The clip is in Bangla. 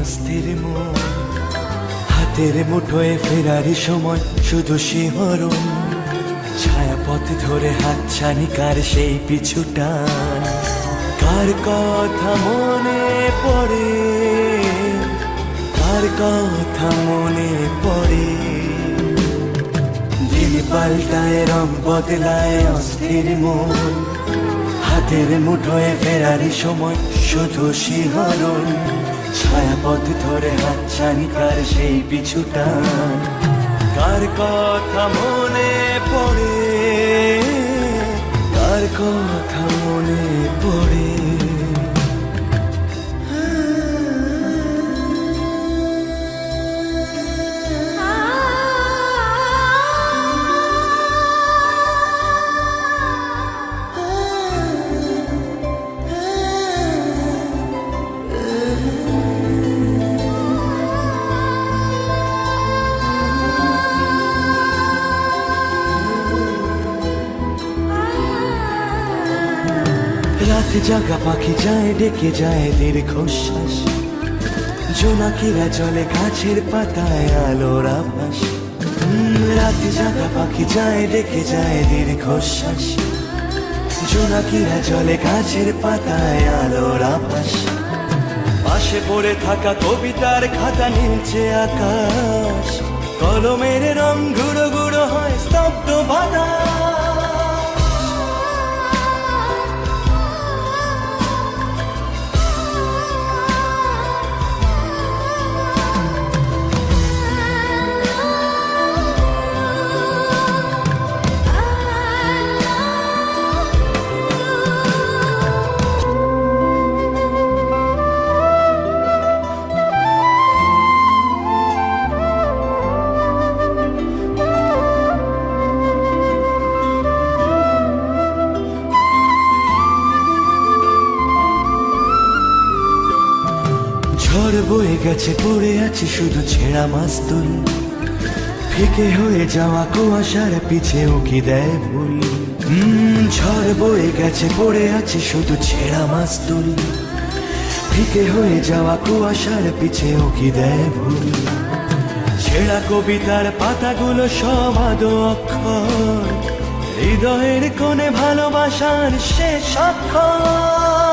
অস্থির মন, হাতের মুঠোয় ফেরারি সময় শুধু শিহরণ, ছায়াপথ ধরে হাতছানি কার সেই পিছুটা, কার কথা মনে পড়ে, কার কথা মনে পড়ে। দিন পাল্টায় রং বদলায় অস্থির মন, হাতের মুঠোয় ফেরারি সময় শুধু শিহরণ, ছায়াপথ ধরে হাতছানি কার সেই পিছুটা, কার কথা মনে পড়ে, কার কথা মনে পড়ে। রাত জাগা পাখি যায় ডেকে যায় দীর্ঘশ্বাস, জোনাকিরা চলে গাছের পাতায় আলোর আভাস। রাত জাগা পাখি যায় ডেকে যায় দীর্ঘশ্বাস, জোনাকিরা চলে গাছের পাতায় আলোর আভাস। পাশে পড়ে থাকা কবিতার খাতা নীলছে আকাশ, কলমের রং গুঁড়ো গুঁড়ো হয় স্তব্ধ বাতাস। ঝড় বয়ে গেছে পড়ে আছে শুধু ছেঁড়া মাস্তুল, ফিকে হয়ে যাওয়া কুয়াশার পিছে উকি দেয় ভুল। ঝড় বয়ে গেছে পড়ে আছে শুধু ছেঁড়া মাস্তুল, ফিকে হয়ে যাওয়া কুয়াশার পিছে উকি দেয় ভুল। ছেঁড়া কবিতার পাতাগুলো সব আদো অক্ষর, হৃদয়ের কোণে ভালোবাসার শেষ অক্ষর।